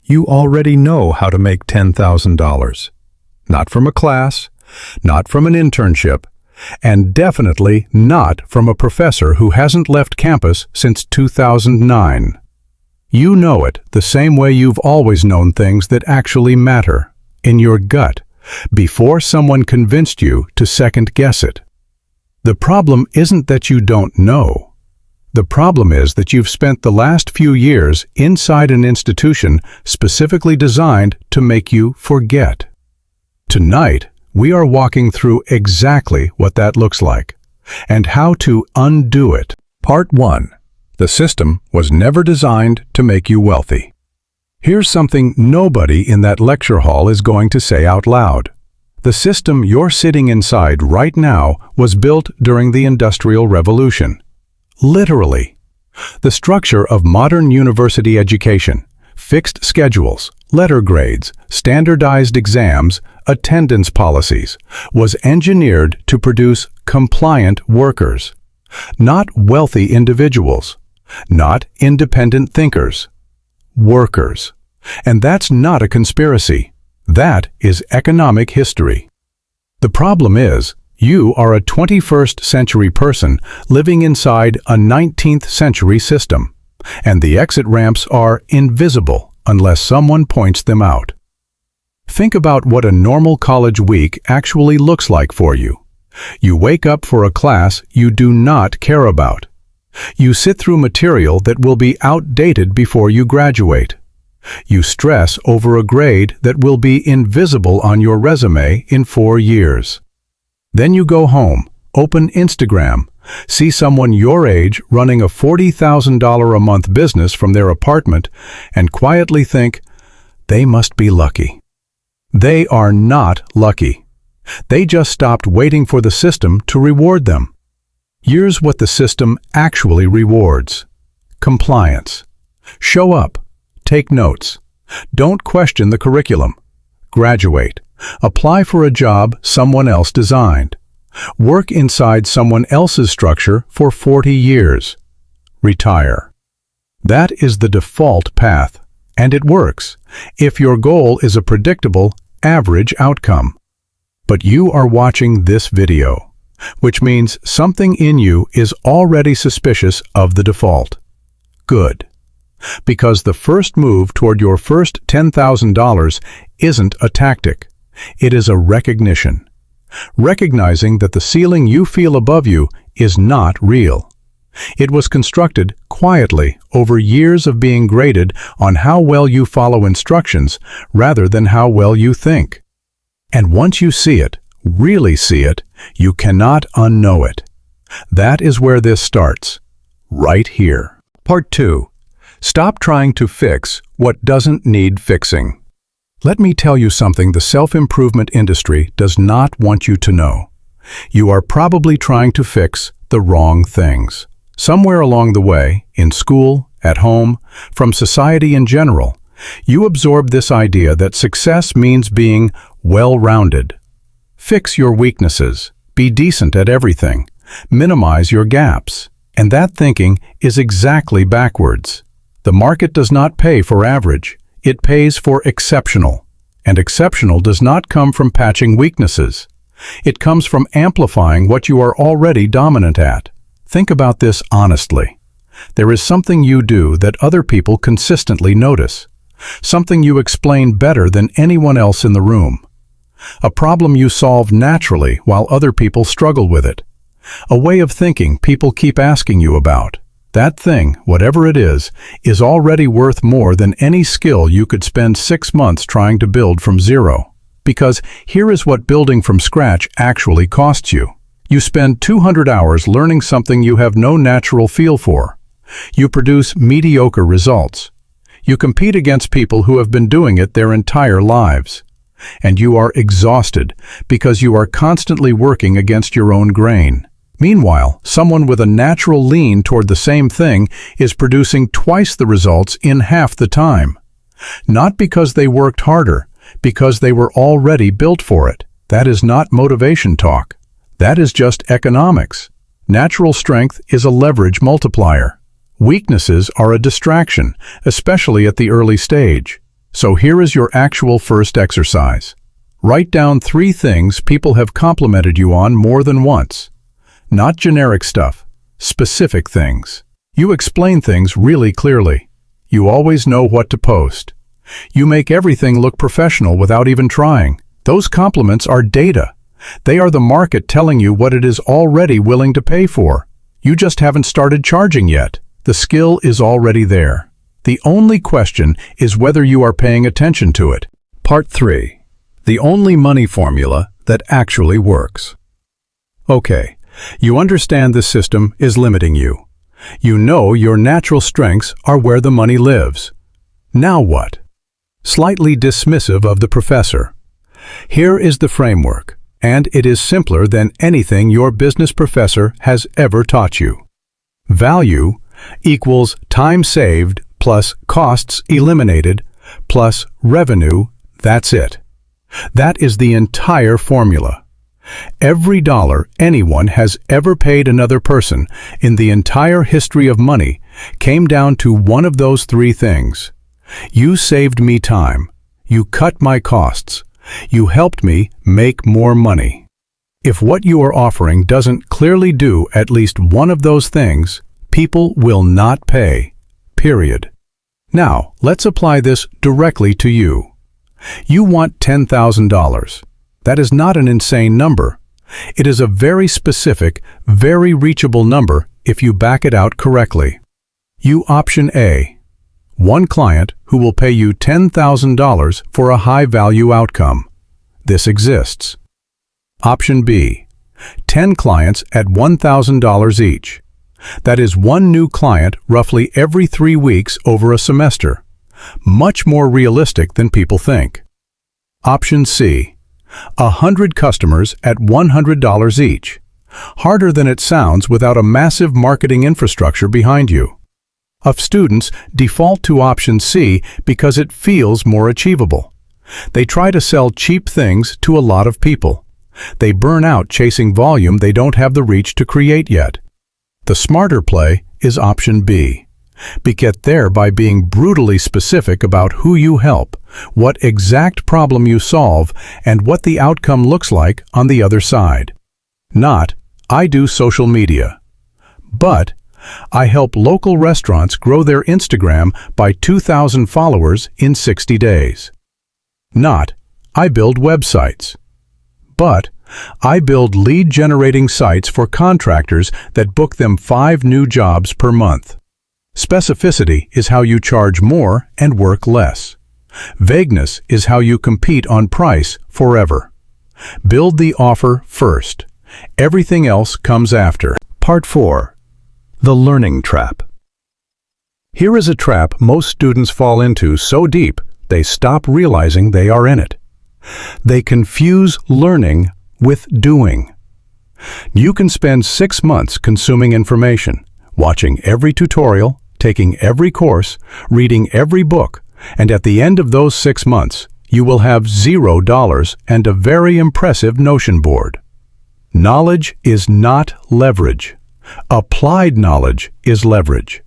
You already know how to make $10,000. Not from a class, not from an internship, and definitely not from a professor who hasn't left campus since 2009. You know it the same way you've always known things that actually matter, in your gut, before someone convinced you to second-guess it. The problem isn't that you don't know. The problem is that you've spent the last few years inside an institution specifically designed to make you forget. Tonight, we are walking through exactly what that looks like, and how to undo it. Part 1. The system was never designed to make you wealthy. Here's something nobody in that lecture hall is going to say out loud. The system you're sitting inside right now was built during the Industrial Revolution. Literally. The structure of modern university education, fixed schedules, letter grades, standardized exams, attendance policies, was engineered to produce compliant workers. Not wealthy individuals. Not independent thinkers. Workers. And that's not a conspiracy. That is economic history. The problem is, you are a 21st century person living inside a 19th century system, and the exit ramps are invisible unless someone points them out. Think about what a normal college week actually looks like for you. You wake up for a class you do not care about. You sit through material that will be outdated before you graduate. You stress over a grade that will be invisible on your resume in 4 years. Then you go home, open Instagram, see someone your age running a $40,000 a month business from their apartment, and quietly think, they must be lucky. They are not lucky. They just stopped waiting for the system to reward them. Here's what the system actually rewards. Compliance. Show up. Take notes. Don't question the curriculum. Graduate. Apply for a job someone else designed. Work inside someone else's structure for 40 years. Retire. That is the default path, and it works if your goal is a predictable, average outcome. But you are watching this video, which means something in you is already suspicious of the default. Good. Because the first move toward your first $10,000 isn't a tactic. It is a recognition. Recognizing that the ceiling you feel above you is not real. It was constructed quietly over years of being graded on how well you follow instructions rather than how well you think. And once you see it, really see it, you cannot unknow it. That is where this starts. Right here. Part 2. Stop trying to fix what doesn't need fixing. Let me tell you something the self-improvement industry does not want you to know. You are probably trying to fix the wrong things. Somewhere along the way, in school, at home, from society in general, you absorb this idea that success means being well-rounded. Fix your weaknesses, be decent at everything, minimize your gaps. And that thinking is exactly backwards. The market does not pay for average, it pays for exceptional. And exceptional does not come from patching weaknesses. It comes from amplifying what you are already dominant at. Think about this honestly. There is something you do that other people consistently notice. Something you explain better than anyone else in the room. A problem you solve naturally while other people struggle with it. A way of thinking people keep asking you about. That thing, whatever it is already worth more than any skill you could spend 6 months trying to build from zero. Because here is what building from scratch actually costs you. You spend 200 hours learning something you have no natural feel for. You produce mediocre results. You compete against people who have been doing it their entire lives. And you are exhausted because you are constantly working against your own grain. Meanwhile, someone with a natural lean toward the same thing is producing twice the results in half the time. Not because they worked harder, because they were already built for it. That is not motivation talk. That is just economics. Natural strength is a leverage multiplier. Weaknesses are a distraction, especially at the early stage. So here is your actual first exercise. Write down 3 things people have complimented you on more than once. Not generic stuff, specific things. You explain things really clearly. You always know what to post. You make everything look professional without even trying. Those compliments are data. They are the market telling you what it is already willing to pay for. You just haven't started charging yet. The skill is already there. The only question is whether you are paying attention to it. Part 3. The only money formula that actually works. Okay, you understand this system is limiting you. You know your natural strengths are where the money lives. Now what? Slightly dismissive of the professor. Here is the framework, and it is simpler than anything your business professor has ever taught you. Value equals time saved plus costs eliminated plus revenue. That's it. That is the entire formula. Every dollar anyone has ever paid another person in the entire history of money came down to one of those 3 things. You saved me time. You cut my costs. You helped me make more money. If what you are offering doesn't clearly do at least one of those things, people will not pay. Period. Now, let's apply this directly to you. You want $10,000. That is not an insane number. It is a very specific, very reachable number if you back it out correctly. You option A. One client who will pay you $10,000 for a high-value outcome. This exists. Option B. 10 clients at $1,000 each. That is 1 new client roughly every 3 weeks over a semester. Much more realistic than people think. Option C. 100 customers at $100 each. Harder than it sounds without a massive marketing infrastructure behind you. Of students default to option C because it feels more achievable. They try to sell cheap things to a lot of people. They burn out chasing volume they don't have the reach to create yet. The smarter play is option B. Get there by being brutally specific about who you help, what exact problem you solve, and what the outcome looks like on the other side. Not, I do social media. But, I help local restaurants grow their Instagram by 2,000 followers in 60 days. Not, I build websites. But, I build lead-generating sites for contractors that book them 5 new jobs per month. Specificity is how you charge more and work less. Vagueness is how you compete on price forever. Build the offer first. Everything else comes after. Part 4. The learning trap. Here is a trap most students fall into so deep they stop realizing they are in it. They confuse learning with doing. You can spend 6 months consuming information, watching every tutorial, taking every course, reading every book, and at the end of those 6 months, you will have $0 and a very impressive Notion board. Knowledge is not leverage. Applied knowledge is leverage.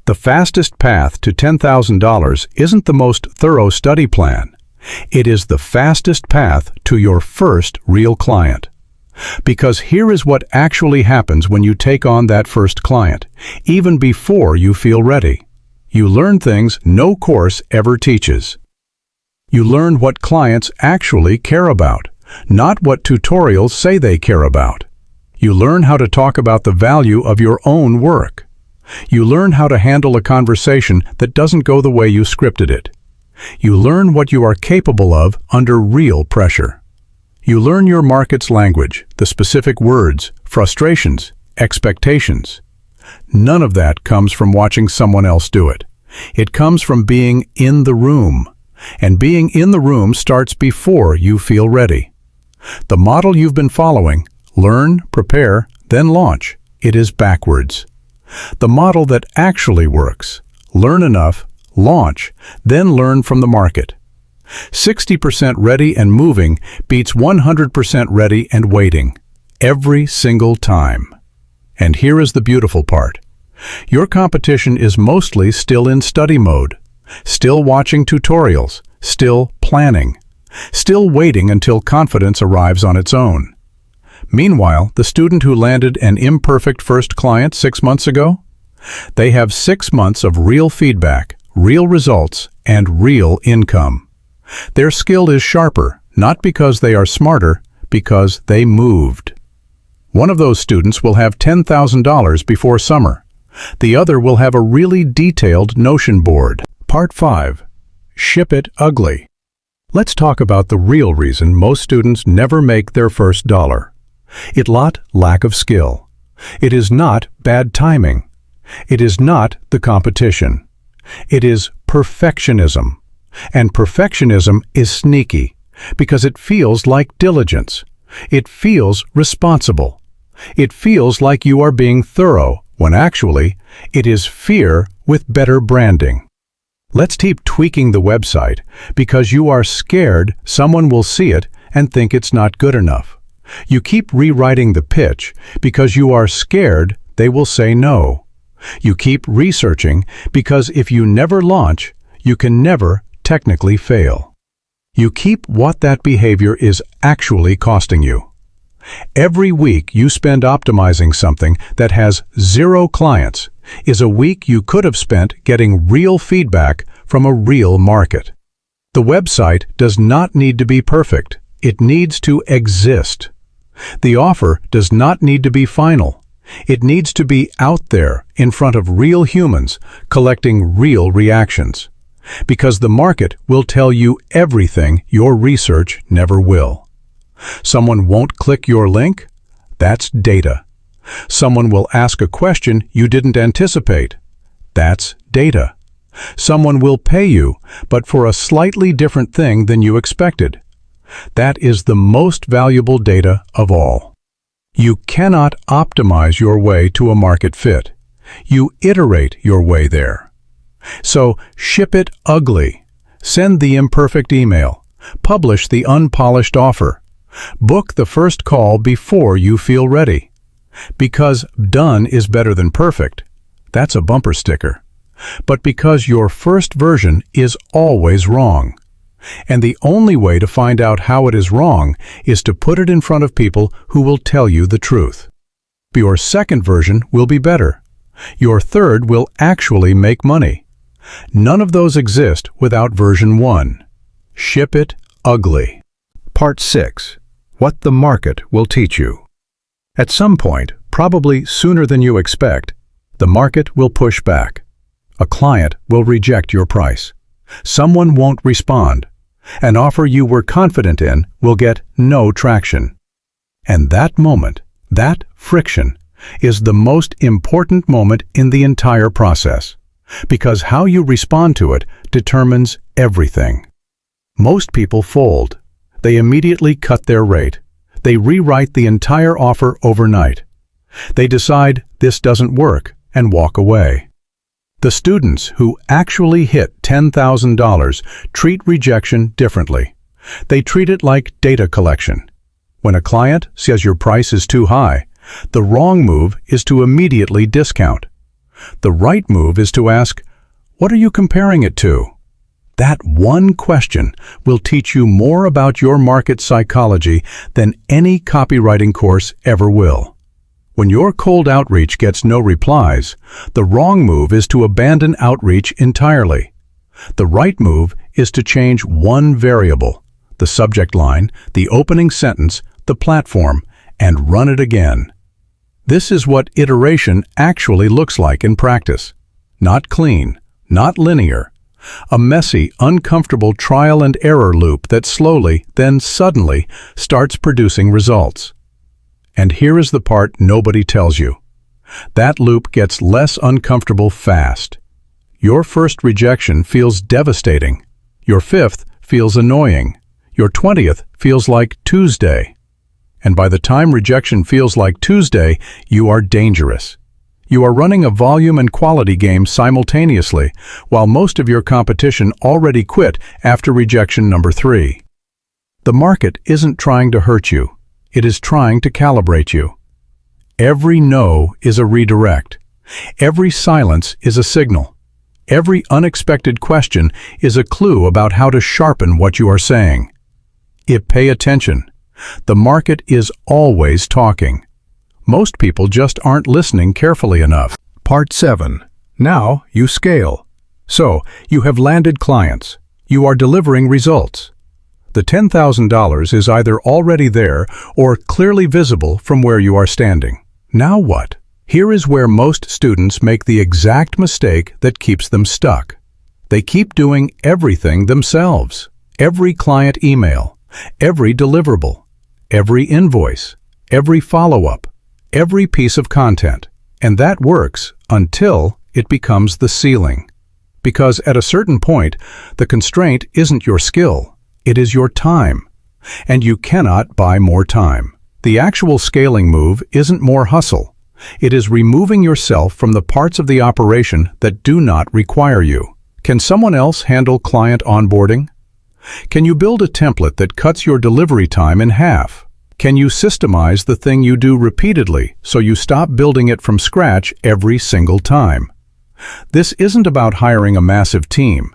The fastest path to $10,000 isn't the most thorough study plan. It is the fastest path to your first real client. Because here is what actually happens when you take on that first client, even before you feel ready. You learn things no course ever teaches. You learn what clients actually care about, not what tutorials say they care about. You learn how to talk about the value of your own work. You learn how to handle a conversation that doesn't go the way you scripted it. You learn what you are capable of under real pressure. You learn your market's language, the specific words, frustrations, expectations. None of that comes from watching someone else do it. It comes from being in the room. And being in the room starts before you feel ready. The model you've been following, learn, prepare, then launch, it is backwards. The model that actually works, learn enough, launch, then learn from the market. 60% ready and moving beats 100% ready and waiting, every single time. And here is the beautiful part. Your competition is mostly still in study mode. still watching tutorials, still planning, still waiting until confidence arrives on its own. Meanwhile, the student who landed an imperfect first client 6 months ago, they have 6 months of real feedback, real results, and real income. Their skill is sharper, not because they are smarter, because they moved. One of those students will have $10,000 before summer. The other will have a really detailed Notion board. Part 5. Ship it ugly. Let's talk about the real reason most students never make their first dollar. It's not lack of skill. It is not bad timing. It is not the competition. It is perfectionism. And perfectionism is sneaky because it feels like diligence. It feels responsible. It feels like you are being thorough when actually it is fear with better branding. Let's keep tweaking the website because you are scared someone will see it and think it's not good enough. You keep rewriting the pitch because you are scared they will say no. You keep researching because if you never launch, you can never technically fail. You keep what that behavior is actually costing you. Every week you spend optimizing something that has 0 clients is a week you could have spent getting real feedback from a real market. The website does not need to be perfect. It needs to exist. The offer does not need to be final. It needs to be out there in front of real humans collecting real reactions. Because the market will tell you everything your research never will. Someone won't click your link? That's data. Someone will ask a question you didn't anticipate. That's data. Someone will pay you, but for a slightly different thing than you expected. That is the most valuable data of all. You cannot optimize your way to a market fit. You iterate your way there. So ship it ugly. Send the imperfect email. Publish the unpolished offer. Book the first call before you feel ready. Because done is better than perfect. That's a bumper sticker. But because your first version is always wrong. And the only way to find out how it is wrong is to put it in front of people who will tell you the truth. Your second version will be better. Your third will actually make money. None of those exist without version 1. Ship it ugly. Part 6. What the market will teach you. At some point, probably sooner than you expect, the market will push back. A client will reject your price. Someone won't respond. An offer you were confident in will get no traction. And that moment, that friction, is the most important moment in the entire process, because how you respond to it determines everything. Most people fold. They immediately cut their rate. They rewrite the entire offer overnight. They decide this doesn't work and walk away. The students who actually hit $10,000 treat rejection differently. They treat it like data collection. When a client says your price is too high, the wrong move is to immediately discount. The right move is to ask, what are you comparing it to? That one question will teach you more about your market psychology than any copywriting course ever will. When your cold outreach gets no replies, the wrong move is to abandon outreach entirely. The right move is to change one variable, the subject line, the opening sentence, the platform, and run it again. This is what iteration actually looks like in practice. Not clean, not linear. A messy, uncomfortable trial and error loop that slowly, then suddenly, starts producing results. And here is the part nobody tells you. That loop gets less uncomfortable fast. Your first rejection feels devastating. Your 5th feels annoying. Your 20th feels like Tuesday. And by the time rejection feels like Tuesday, you are dangerous. You are running a volume and quality game simultaneously, while most of your competition already quit after rejection number 3. The market isn't trying to hurt you. It is trying to calibrate you. Every no is a redirect. Every silence is a signal. Every unexpected question is a clue about how to sharpen what you are saying. Pay attention. The market is always talking. Most people just aren't listening carefully enough. Part 7. Now you scale. So, you have landed clients. You are delivering results. The $10,000 is either already there or clearly visible from where you are standing. Now what? Here is where most students make the exact mistake that keeps them stuck. They keep doing everything themselves. Every client email, every deliverable, every invoice, every follow-up, every piece of content. And that works until it becomes the ceiling. Because at a certain point, the constraint isn't your skill, it is your time. And you cannot buy more time. The actual scaling move isn't more hustle. It is removing yourself from the parts of the operation that do not require you. Can someone else handle client onboarding? Can you build a template that cuts your delivery time in half? Can you systemize the thing you do repeatedly so you stop building it from scratch every single time? This isn't about hiring a massive team.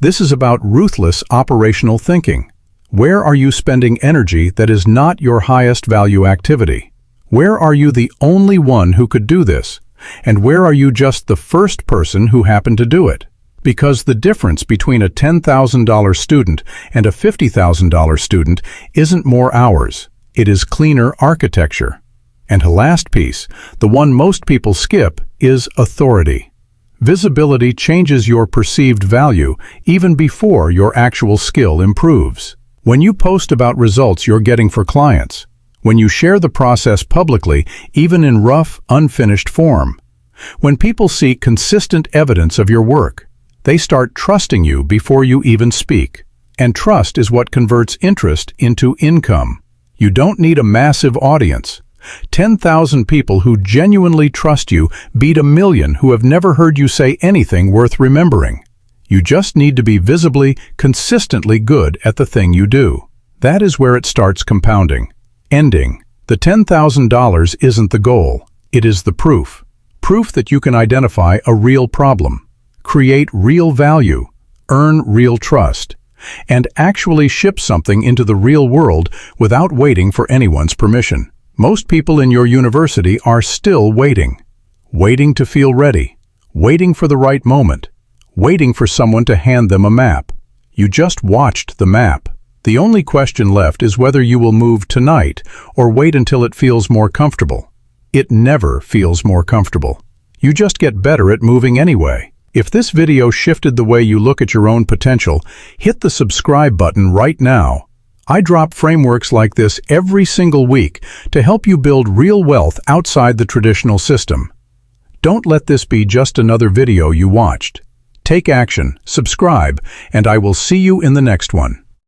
This is about ruthless operational thinking. Where are you spending energy that is not your highest value activity? Where are you the only one who could do this? And where are you just the first person who happened to do it? Because the difference between a $10,000 student and a $50,000 student isn't more hours. It is cleaner architecture. And a last piece, the one most people skip, is authority. Visibility changes your perceived value even before your actual skill improves. When you post about results you're getting for clients, when you share the process publicly, even in rough, unfinished form, when people see consistent evidence of your work, they start trusting you before you even speak. And trust is what converts interest into income. You don't need a massive audience. 10,000 people who genuinely trust you beat 1 million who have never heard you say anything worth remembering. You just need to be visibly, consistently good at the thing you do. That is where it starts compounding. Ending. The $10,000 isn't the goal. It is the proof. Proof that you can identify a real problem, create real value, earn real trust, and actually ship something into the real world without waiting for anyone's permission. Most people in your university are still waiting. Waiting to feel ready. Waiting for the right moment. Waiting for someone to hand them a map. You just watched the map. The only question left is whether you will move tonight or wait until it feels more comfortable. It never feels more comfortable. You just get better at moving anyway. If this video shifted the way you look at your own potential, hit the subscribe button right now. I drop frameworks like this every single week to help you build real wealth outside the traditional system. Don't let this be just another video you watched. Take action, subscribe, and I will see you in the next one.